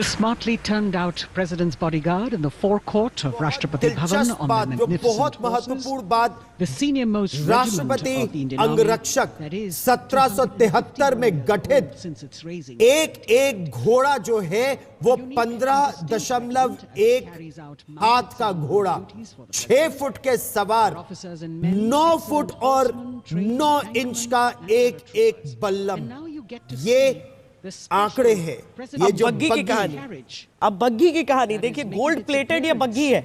smartly turned out president's bodyguard in the forecourt of Rashtrapati Bhavan on the magnificent horses. The senior most राष्ट्रपति अंगरक्षक 1773 में गठित एक घोड़ा जो है वो 15.1 हाथ का घोड़ा, 6 फुट के सवार, 9 फुट और 9 इंच का एक बल्लम। ये आंकड़े हैं। ये जो बग्गी की कहानी, अब बग्गी की कहानी देखिए, गोल्ड प्लेटेड ये बग्गी है।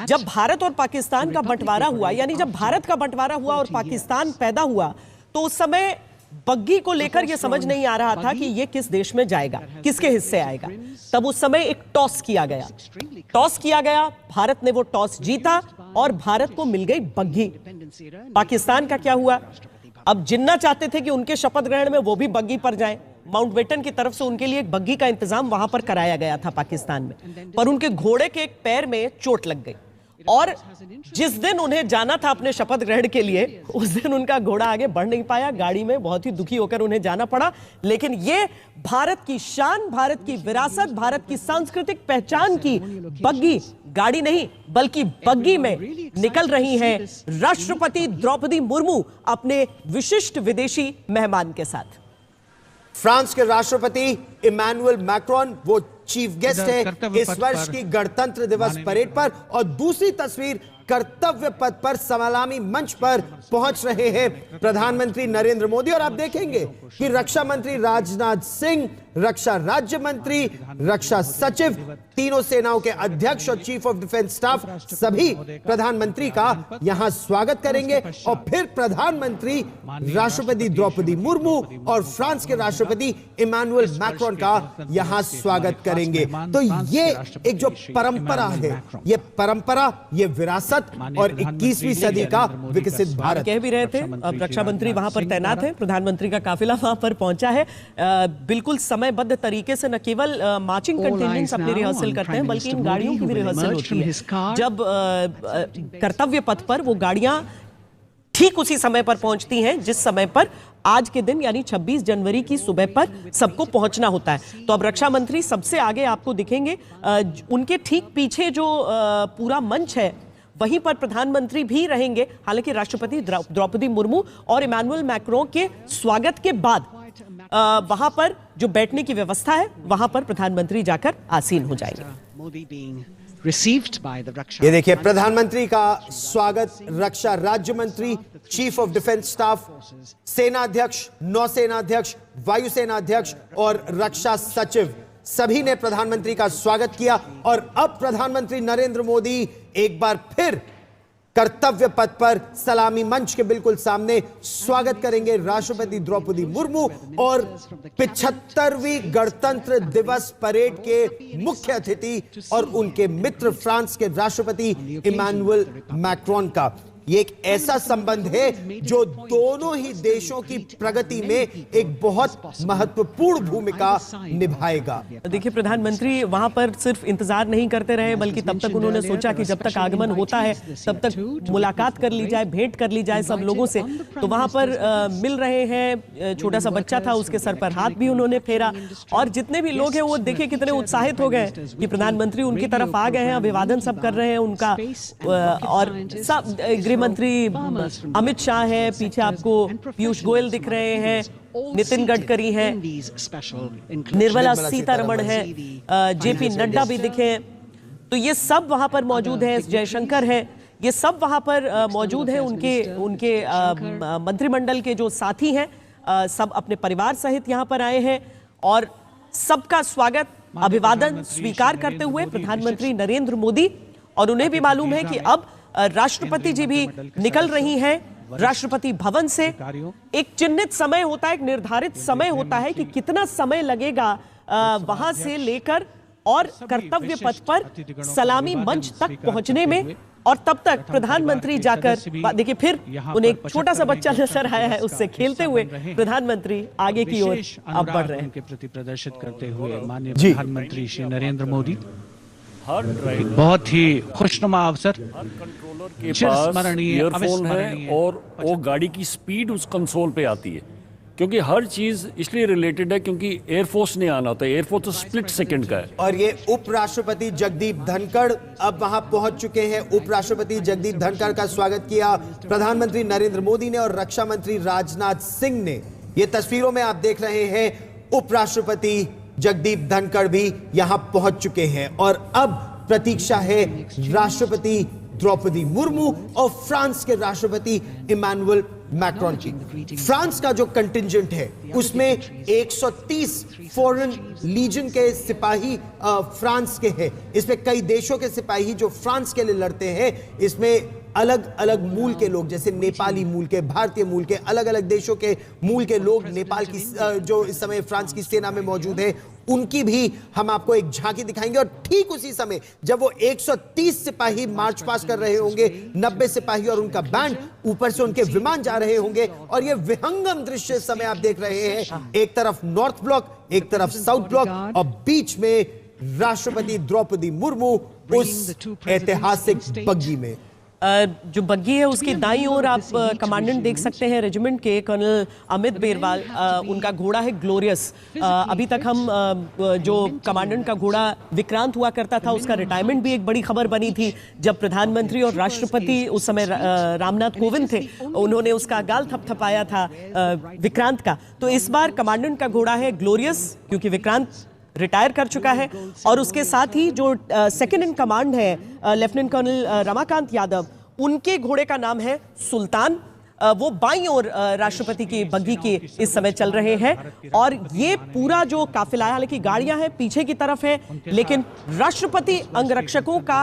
जब भारत और पाकिस्तान का बंटवारा हुआ, यानी जब भारत का बंटवारा हुआ और पाकिस्तान पैदा हुआ, तो उस समय बग्गी को लेकर यह समझ नहीं आ रहा था कि यह किस देश में जाएगा, किसके हिस्से आएगा। तब उस समय एक टॉस किया गया, भारत ने वो टॉस जीता और भारत को मिल गई बग्गी। पाकिस्तान का क्या हुआ? अब जिन्ना चाहते थे कि उनके शपथ ग्रहण में वो भी बग्गी पर जाएं। माउंटबेटन की तरफ से उनके लिए एक बग्गी का इंतजाम वहां पर कराया गया था पाकिस्तान में, पर उनके घोड़े के एक पैर में चोट लग गई और जिस दिन उन्हें जाना था अपने शपथ ग्रहण के लिए, उस दिन उनका घोड़ा आगे बढ़ नहीं पाया। गाड़ी में बहुत ही दुखी होकर उन्हें जाना पड़ा। लेकिन ये भारत की शान, भारत की विरासत, भारत की सांस्कृतिक पहचान की बग्गी, गाड़ी नहीं बल्कि बग्गी में निकल रही हैं राष्ट्रपति द्रौपदी मुर्मू अपने विशिष्ट विदेशी मेहमान के साथ। फ्रांस के राष्ट्रपति इमैनुअल मैक्रोन वो चीफ गेस्ट है इस वर्ष की गणतंत्र दिवस परेड पर, और दूसरी तस्वीर कर्तव्य पथ पर सलामी मंच पर पहुंच रहे हैं प्रधानमंत्री नरेंद्र मोदी। और आप देखेंगे कि रक्षा मंत्री राजनाथ सिंह, रक्षा राज्य मंत्री, रक्षा सचिव, तीनों सेनाओं के अध्यक्ष और चीफ ऑफ डिफेंस स्टाफ सभी प्रधानमंत्री का यहां स्वागत करेंगे। और फिर प्रधानमंत्री राष्ट्रपति द्रौपदी मुर्मू और फ्रांस के राष्ट्रपति इमैनुअल मैक्रोन का यहां स्वागत करेंगे। तो ये एक जो परंपरा है, ये परंपरा, ये विरासत और 21वीं सदी का विकसित भारत। कह भी रहे थे, अब रक्षा मंत्री वहां पर तैनात है, प्रधानमंत्री का काफिला वहां पर पहुंचा है। बिल्कुल समयबद्ध तरीके से न केवल मार्चिंग कंटिजेंट्स अपनी रिहर्सल करते हैं, बल्कि इन गाड़ियों की भी रिहर्सल होती है। जब कर्तव्य पथ पर वो गाड़ियां ठीक उसी समय पर पहुंचती हैं जिस समय पर आज के दिन यानी 26 जनवरी की सुबह पर सबको पहुंचना होता है। तो अब रक्षा मंत्री सबसे आगे आपको दिखेंगे, उनके ठीक पीछे जो पूरा मंच है वहीं पर प्रधानमंत्री भी रहेंगे। हालांकि राष्ट्रपति द्रौपदी मुर्मू और इमैनुअल मैक्रों के स्वागत के बाद वहां पर जो बैठने की व्यवस्था है वहां पर प्रधानमंत्री जाकर आसीन हो जाएंगे। ये देखिए प्रधानमंत्री का स्वागत रक्षा राज्य मंत्री, चीफ ऑफ डिफेंस स्टाफ, सेना अध्यक्ष, नौसेना अध्यक्ष, वायुसेना अध्यक्ष और रक्षा सचिव सभी ने प्रधानमंत्री का स्वागत किया। और अब प्रधानमंत्री नरेंद्र मोदी एक बार फिर कर्तव्य पथ पर सलामी मंच के बिल्कुल सामने स्वागत करेंगे राष्ट्रपति द्रौपदी मुर्मू और 75वीं गणतंत्र दिवस परेड के मुख्य अतिथि और उनके मित्र फ्रांस के राष्ट्रपति इमैनुअल मैक्रोन का। ये एक ऐसा संबंध है जो दोनों ही देशों की प्रगति में एक बहुत महत्वपूर्ण भूमिका निभाएगा। देखिए प्रधानमंत्री वहां पर सिर्फ इंतजार नहीं करते रहे, बल्कि तब तक उन्होंने सोचा कि जब तक आगमन होता है तब तक मुलाकात कर ली जाए, भेंट कर ली जाए सब लोगों से। तो वहां पर मिल रहे हैं, छोटा सा बच्चा था उसके सर पर हाथ भी उन्होंने फेरा, और जितने भी लोग हैं वो देखिए कितने उत्साहित हो गए कि प्रधानमंत्री उनकी तरफ आ गए हैं, अभिवादन सब कर रहे हैं उनका। और सब मंत्री अमित शाह है, पीछे आपको पीयूष गोयल दिख रहे हैं, नितिन गडकरी हैं, निर्मला सीतारमण है, जेपी नड्डा भी दिखे। तो ये सब वहां पर मौजूद हैं, जयशंकर है, ये सब वहां पर मौजूद हैं। उनके मंत्रिमंडल के जो साथी हैं सब अपने परिवार सहित यहां पर आए हैं और सबका स्वागत, अभिवादन स्वीकार करते हुए प्रधानमंत्री नरेंद्र मोदी। और उन्हें भी मालूम है कि अब राष्ट्रपति जी भी निकल रही हैं राष्ट्रपति भवन से। एक चिन्हित समय होता है, एक निर्धारित समय होता है कि कितना समय लगेगा वहां से लेकर और कर्तव्य पथ पर सलामी मंच तक पहुंचने में। और तब तक प्रधानमंत्री जाकर देखिए, फिर उन्हें एक छोटा सा बच्चा नजर आया है, उससे खेलते हुए प्रधानमंत्री आगे की ओर अब बढ़ रहे हैं। के प्रति प्रदर्शित करते हुए माननीय प्रधानमंत्री श्री नरेंद्र मोदी, बहुत ही खुशनुमा अवसर, कंट्रोलर के पास ईयरफोन है और वो गाड़ी की स्पीड उस कंसोल पे आती है क्योंकि हर चीज़ इसलिए रिलेटेड है क्योंकि एयरफोर्स ने आना होता है, एयरफोर्स तो स्प्लिट सेकंड का है। और ये उपराष्ट्रपति जगदीप धनखड़ अब वहां पहुंच चुके हैं। उपराष्ट्रपति जगदीप धनखड़ का स्वागत किया प्रधानमंत्री नरेंद्र मोदी ने और रक्षा मंत्री राजनाथ सिंह ने। ये तस्वीरों में आप देख रहे हैं उपराष्ट्रपति जगदीप धनखड़ भी यहां पहुंच चुके हैं और अब प्रतीक्षा है राष्ट्रपति द्रौपदी मुर्मू और फ्रांस के राष्ट्रपति इमैनुअल मैक्रोन की। फ्रांस का जो कंटिंजेंट है उसमें 130 फॉरेन लीजन के सिपाही फ्रांस के हैं। इसमें कई देशों के सिपाही जो फ्रांस के लिए लड़ते हैं। इसमें अलग अलग मूल के लोग जैसे नेपाली मूल के, भारतीय मूल के, अलग अलग देशों के मूल के लोग नेपाल की जो इस समय फ्रांस की सेना में मौजूद है उनकी भी हम आपको एक झांकी दिखाएंगे। और ठीक उसी समय जब वो 130 सिपाही मार्च पास कर रहे होंगे, 90 सिपाही और उनका बैंड, ऊपर से उनके विमान जा रहे होंगे और ये विहंगम दृश्य इस समय आप देख रहे हैं। एक तरफ नॉर्थ ब्लॉक, एक तरफ साउथ ब्लॉक और बीच में राष्ट्रपति द्रौपदी मुर्मू उस ऐतिहासिक बग्गी में। जो बग्गी है उसकी दाईं ओर आप कमांडेंट देख सकते हैं रेजिमेंट के, कर्नल अमित बेरवाल। उनका घोड़ा है ग्लोरियस। अभी तक हम जो कमांडेंट का घोड़ा विक्रांत हुआ करता था उसका रिटायरमेंट भी एक बड़ी खबर बनी थी जब प्रधानमंत्री और राष्ट्रपति उस समय रामनाथ कोविंद थे, उन्होंने उसका गाल थपथपाया था विक्रांत का। तो इस बार कमांडेंट का घोड़ा है ग्लोरियस क्योंकि विक्रांत रिटायर कर चुका है। और उसके साथ ही जो सेकंड इन कमांड है लेफ्टिनेंट कर्नल रमाकांत यादव, उनके घोड़े का नाम है सुल्तान। वो बाईं ओर राष्ट्रपति की बग्गी के इस समय चल रहे हैं। और ये पूरा जो काफिला है, हालांकि गाड़ियां हैं पीछे की तरफ है, लेकिन राष्ट्रपति अंगरक्षकों का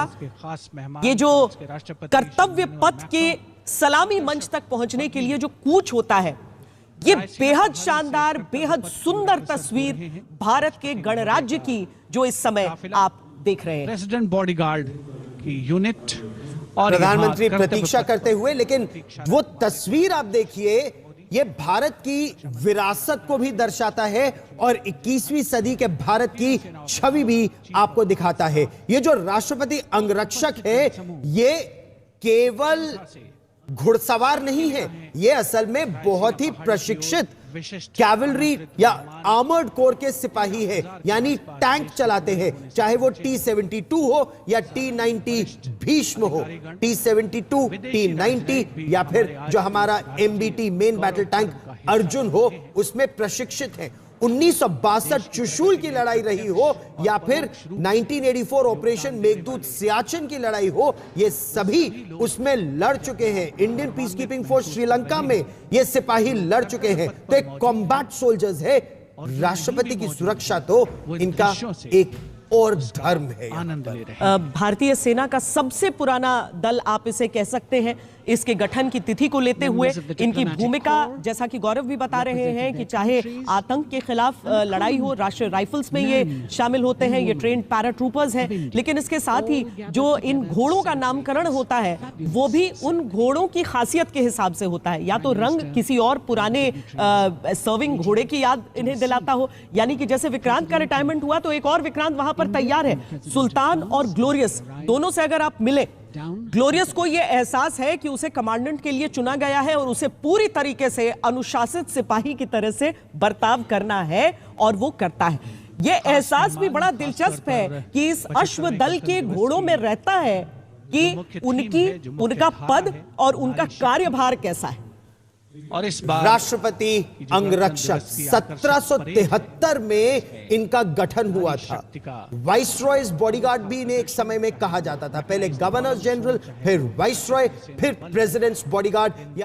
ये जो कर्तव्य पथ के सलामी मंच तक पहुंचने के लिए जो कूच होता है, ये बेहद शानदार, बेहद सुंदर तस्वीर भारत के गणराज्य की जो इस समय आप देख रहे हैं। प्रेसिडेंट बॉडीगार्ड की यूनिट और प्रधानमंत्री प्रतीक्षा करते हुए, लेकिन वो तस्वीर आप देखिए, ये भारत की विरासत को भी दर्शाता है और 21वीं सदी के भारत की छवि भी आपको दिखाता है। ये जो राष्ट्रपति अंगरक्षक है ये केवल घुड़सवार नहीं है, ये असल में बहुत ही प्रशिक्षित कैवलरी या आर्मर्ड कोर के सिपाही है, यानी टैंक चलाते हैं। चाहे वो T-72 हो या T-90 भीष्म हो, T-72, T-90 या फिर जो हमारा MBT main battle tank Arjun हो, उसमें प्रशिक्षित है। 1962 चुशूल की लड़ाई रही हो या फिर 1984 ऑपरेशन मेघदूत सियाचिन की लड़ाई हो, ये सभी उसमें लड़ चुके हैं। Indian peace keeping force Sri Lanka में ये सिपाही लड़ चुके हैं। तो एक कॉम्बैट सोल्जर्स है। राष्ट्रपति की सुरक्षा तो इनका एक और धर्म है। आनंद ले रहे भारतीय सेना का सबसे पुराना दल आप इसे कह सकते हैं। इसके गठन की तिथि को लेते हुए इनकी भूमिका, जैसा कि गौरव भी बता रहे हैं, कि चाहे आतंक के खिलाफ लड़ाई हो, राष्ट्रीय राइफल्स में ये शामिल होते हैं, ये ट्रेन्ड पैराट्रूपर्स हैं, लेकिन इसके साथ ही जो इन घोड़ों का नामकरण होता है वो भी उन घोड़ों की खासियत के हिसाब से होता है। या तो रंग किसी और पुराने सर्विंग घोड़े की याद इन्हें दिलाता हो, यानी कि जैसे विक्रांत का रिटायरमेंट हुआ तो एक और विक्रांत वहां पर तैयार है। सुल्तान और ग्लोरियस दोनों से अगर आप मिले, ग्लोरियस को यह एहसास है कि उसे कमांडेंट के लिए चुना गया है और उसे पूरी तरीके से अनुशासित सिपाही की तरह से बर्ताव करना है और वो करता है। यह एहसास भी बड़ा दिलचस्प है कि इस अश्व दल के घोड़ों में रहता है कि उनका पद और उनका कार्यभार कैसा है। और इस बार राष्ट्रपति अंगरक्षक 1773 में इनका गठन हुआ था। वाइसरॉयज बॉडीगार्ड भी इन्हें एक समय में कहा जाता था। पहले गवर्नर जनरल, फिर वाइसरॉय, फिर प्रेसिडेंट्स बॉडीगार्ड।